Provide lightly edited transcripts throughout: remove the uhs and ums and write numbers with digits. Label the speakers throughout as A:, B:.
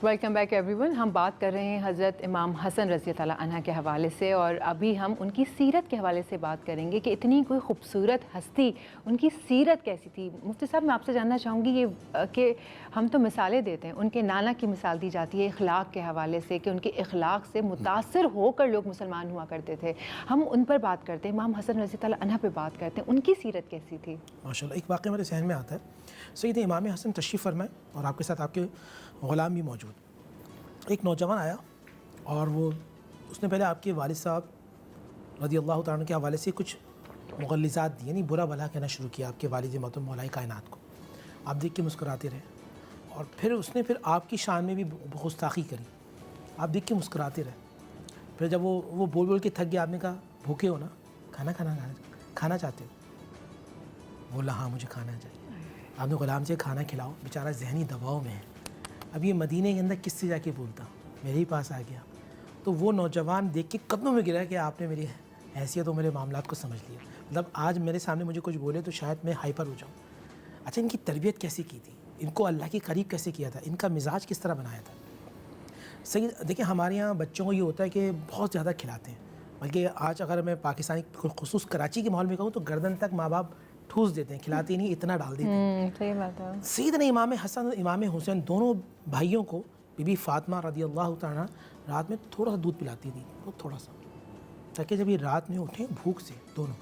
A: Welcome back every one. ہم بات کر رہے ہیں حضرت امام حسن رضی اللہ عنہ کے حوالے سے، اور ابھی ہم ان کی سیرت کے حوالے سے بات کریں گے کہ اتنی کوئی خوبصورت ہستی، ان کی سیرت کیسی تھی. مفتی صاحب، میں آپ سے جاننا چاہوں گی یہ کہ ہم تو مثالیں دیتے ہیں، ان کے نانا کی مثال دی جاتی ہے اخلاق کے حوالے سے کہ ان کے اخلاق سے متاثر ہو کر لوگ مسلمان ہوا کرتے تھے. ہم ان پر بات کرتے ہیں، امام حسن رضی اللہ عنہ پہ بات کرتے ہیں، ان کی سیرت کیسی تھی؟
B: ماشاء اللہ. ایک واقعہ میرے ذہن میں آتا ہے. سید امام حسن تشریف فرمائے اور آپ کے ساتھ آپ کے غلام بھی موجود. ایک نوجوان آیا اور اس نے پہلے آپ کے والد صاحب رضی اللہ تعالیٰ عنہ کے حوالے سے کچھ مغلظات دی، یعنی برا بھلا کہنا شروع کیا آپ کے والد محترم مولا کائنات کو. آپ دیکھ کے مسکراتے رہے، اور پھر اس نے آپ کی شان میں بھی گستاخی کری. آپ دیکھ کے مسکراتے رہے. پھر جب وہ بول کے تھک گیا، آپ نے کہا بھوکے ہو نا، کھانا چاہتے ہو؟ بولا ہاں مجھے کھانا چاہیے. آپ نے غلام سے کھانا کھلاؤ، بیچارہ ذہنی دباؤ میں ہے. اب یہ مدینے کے اندر کس سے جا کے بولتا، میرے ہی پاس آ گیا. تو وہ نوجوان دیکھ کے قدموں میں گرا کہ آپ نے میری حیثیت اور میرے معاملات کو سمجھ لیا. مطلب آج میرے سامنے مجھے کچھ بولے تو شاید میں ہائپر ہو جاؤں. اچھا، ان کی تربیت کیسی کی تھی، ان کو اللہ کے قریب کیسے کیا تھا، ان کا مزاج کس طرح بنایا تھا. صحیح دیکھیں، ہمارے یہاں بچوں کو یہ ہوتا ہے کہ بہت زیادہ کھلاتے ہیں، بلکہ آج اگر میں پاکستانی خصوص کراچی کے ماحول میں کہوں تو گردن تک ماں باپ ٹھوس دیتے ہیں، کھلاتے نہیں، اتنا ڈال دیتے ہیں.
A: صحیح بات ہے.
B: سیدنا امام حسن اور امام حسین دونوں بھائیوں کو بی بی فاطمہ رضی اللہ تعالیٰ رات میں تھوڑا سا دودھ پلاتی تھی، بہت تھوڑا سا، تاکہ جب یہ رات میں اٹھیں بھوک سے دونوں،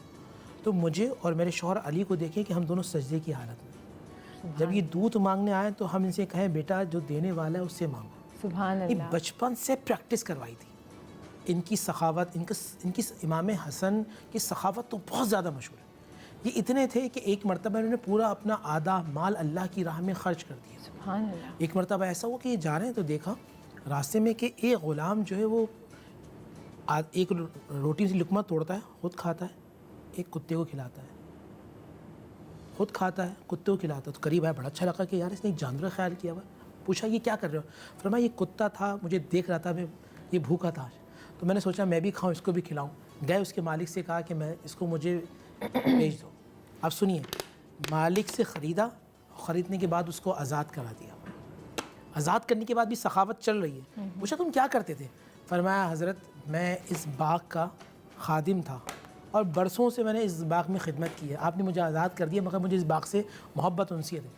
B: تو مجھے اور میرے شوہر علی کو دیکھیں کہ ہم دونوں سجدے کی حالت میں. جب یہ دودھ مانگنے آئے تو ہم ان سے کہیں بیٹا جو دینے والا ہے اس سے مانگو.
A: سبحان
B: یہ
A: اللہ.
B: بچپن سے پریکٹس کروائی تھی. ان کی سخاوت، ان کی امام حسن کی سخاوت تو بہت زیادہ مشہور ہے. یہ اتنے تھے کہ ایک مرتبہ انہوں نے پورا اپنا آدھا مال اللہ کی راہ میں خرچ کر دیا.
A: سبحان اللہ.
B: ایک مرتبہ ایسا ہوا کہ یہ جا رہے ہیں تو دیکھا راستے میں کہ ایک غلام جو ہے وہ ایک روٹی سے لقمہ توڑتا ہے، خود کھاتا ہے، ایک کتے کو کھلاتا ہے. خود کھاتا ہے، کتے کو کھلاتا ہے. تو قریب آیا، بڑا اچھا لگا کہ یار اس نے ایک جانور کا خیال کیا ہوا. پوچھا یہ کیا کر رہے ہو؟ فرمایا یہ کتا تھا، مجھے دیکھ رہا تھا، میں یہ بھوکا تھا تو میں نے سوچا میں بھی کھاؤں، اس کو بھی کھلاؤں. گئے اس کے مالک سے کہا کہ میں اس کو مجھے بیچ دو. اب سنیے، مالک سے خریدا، خریدنے کے بعد اس کو آزاد کرا دیا. آزاد کرنے کے بعد بھی سخاوت چل رہی ہے. پوچھا تم کیا کرتے تھے؟ فرمایا حضرت میں اس باغ کا خادم تھا اور برسوں سے میں نے اس باغ میں خدمت کی ہے. آپ نے مجھے آزاد کر دیا، مگر مجھے اس باغ سے محبت انسیت ہے.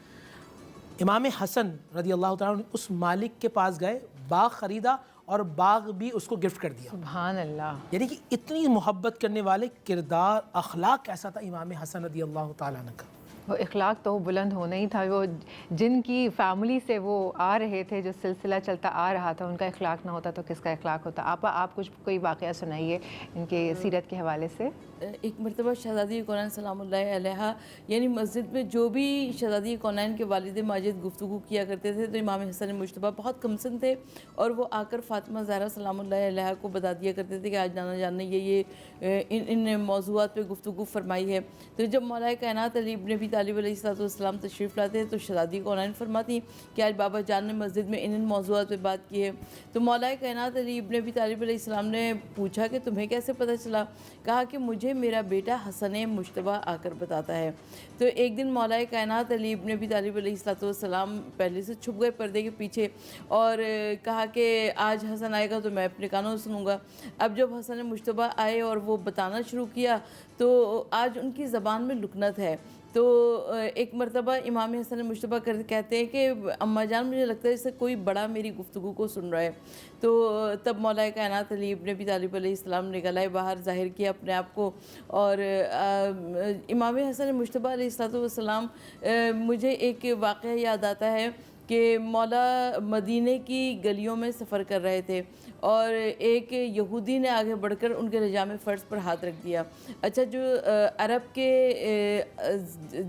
B: امام حسن رضی اللہ تعالیٰ عنہ اس مالک کے پاس گئے، باغ خریدا اور باغ بھی اس کو گفٹ کر دیا.
A: سبحان اللہ.
B: یعنی کہ اتنی محبت کرنے والے کردار، اخلاق کیسا تھا امام حسن رضی اللہ تعالیٰ عنہ کا.
A: وہ اخلاق تو بلند ہونا ہی تھا. وہ جن کی فیملی سے وہ آ رہے تھے، جو سلسلہ چلتا آ رہا تھا، ان کا اخلاق نہ ہوتا تو کس کا اخلاق ہوتا. آپ کچھ کوئی واقعہ سنائیے ان کے سیرت کے حوالے سے.
C: ایک مرتبہ شہزادی کونین سلام اللہ علیہ، یعنی مسجد میں جو بھی شہزادی کونین کے والد ماجد گفتگو کیا کرتے تھے تو امام حسن مجتبیٰ بہت کمسن تھے، اور وہ آ کر فاطمہ زہرا سلام اللہ علیہ کو بتا دیا کرتے تھے کہ آج نانا جان نے یہ ان موضوعات پہ گفتگو فرمائی ہے. تو جب مولا کائنات علی ابن ابی طالب علیہ السلام تشریف لاتے ہیں تو شہزادی کونین فرماتی کہ آج بابا جان نے مسجد میں ان موضوعات پہ بات کی ہے. تو مولا کائنات علی ابن ابی طالب علیہ السلام نے پوچھا کہ تمہیں کیسے پتہ چلا؟ کہا کہ مجھے میرا بیٹا حسن مجتبیٰ آ کر بتاتا ہے. تو ایک دن مولا کائنات علی ابن ابی طالب علیہ السلام پہلے سے چھپ گئے پردے کے پیچھے اور کہا کہ آج حسن آئے گا تو میں اپنے کانوں سنوں گا. اب جب حسن مجتبیٰ آئے اور وہ بتانا شروع کیا تو آج ان کی زبان میں لکنت ہے. تو ایک مرتبہ امام حسن مجتبیٰ کہتے ہیں کہ اماں جان مجھے لگتا ہے جیسے کوئی بڑا میری گفتگو کو سن رہا ہے. تو تب مولا کائنات علی ابن ابی طالب علیہ السلام نے گلائے باہر ظاہر کیا اپنے آپ کو. اور امام حسن مجتبیٰ علیہ السلام مجھے ایک واقعہ یاد آتا ہے کہ مولا مدینہ کی گلیوں میں سفر کر رہے تھے اور ایک یہودی نے آگے بڑھ کر ان کے لجام فرض پر ہاتھ رکھ دیا. اچھا، جو عرب کے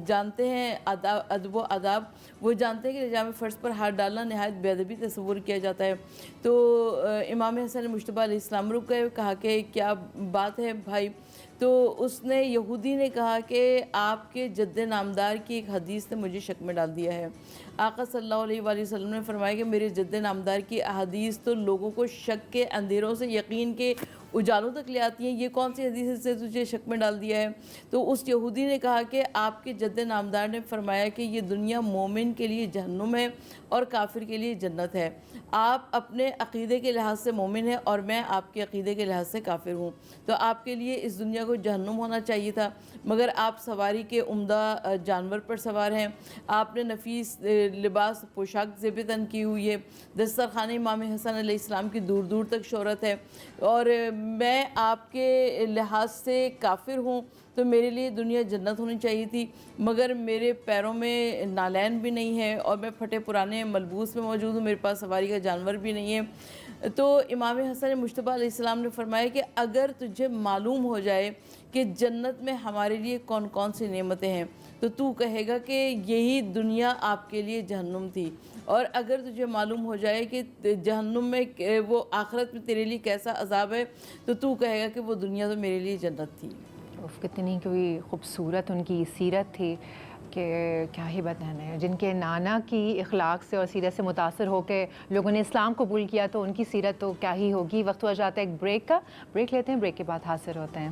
C: جانتے ہیں ادب و آداب، وہ جانتے ہیں کہ لجام فرض پر ہاتھ ڈالنا نہایت بے ادبی تصور کیا جاتا ہے. تو امام حسن مجتبیٰ علیہ السلام رک گئے، کہا کہ کیا بات ہے بھائی؟ تو تو اس نے یہودی نے کہا کہ آپ کے جد نامدار کی ایک حدیث نے مجھے شک میں ڈال دیا ہے۔ آقا صلی اللہ علیہ وآلہ وسلم نے فرمایا کہ میرے جد نامدار کی احادیث تو لوگوں کو شک کے اندھیروں سے یقین کے اجالوں تک لے آتی ہیں، یہ کون سی حدیث سے تجھے شک میں ڈال دیا ہے؟ تو اس یہودی نے کہا کہ آپ کے جد نامدار نے فرمایا کہ یہ دنیا مومن کے لیے جہنم ہے اور کافر کے لیے جنت ہے۔ آپ اپنے عقیدے کے لحاظ سے مومن ہیں اور میں آپ کے عقیدے کے لحاظ سے کافر ہوں، تو آپ کے لیے اس دنیا کو جہنم ہونا چاہیے تھا، مگر آپ سواری کے عمدہ جانور پر سوار ہیں، آپ نے نفیس لباس پوشاک زیب تن کی ہوئی ہے، دسترخوان امام حسن علیہ السلام کی دور دور تک شہرت ہے، اور میں آپ کے لحاظ سے کافر ہوں، تو میرے لیے دنیا جنت ہونی چاہیے تھی، مگر میرے پیروں میں نالین بھی نہیں ہے اور میں پھٹے پرانے ملبوس میں موجود ہوں، میرے پاس سواری کا جانور بھی نہیں ہے۔ تو امام حسن مجتبی علیہ السلام نے فرمایا کہ اگر تجھے معلوم ہو جائے کہ جنت میں ہمارے لیے کون کون سی نعمتیں ہیں تو تو کہے گا کہ یہی دنیا آپ کے لیے جہنم تھی، اور اگر تجھے معلوم ہو جائے کہ جہنم میں وہ آخرت میں تیرے لیے کیسا عذاب ہے تو تو کہے گا کہ وہ دنیا تو میرے لیے جنت تھی۔
A: کتنی کوئی خوبصورت ان کی سیرت تھی کہ کیا ہی بتانا، جن کے نانا کی اخلاق سے اور سیرت سے متاثر ہو کے لوگوں نے اسلام قبول کیا، تو ان کی سیرت تو کیا ہی ہوگی۔ وقت ہوا جاتا ہے ایک بریک کا، بریک لیتے ہیں، بریک کے بعد حاضر ہوتے ہیں۔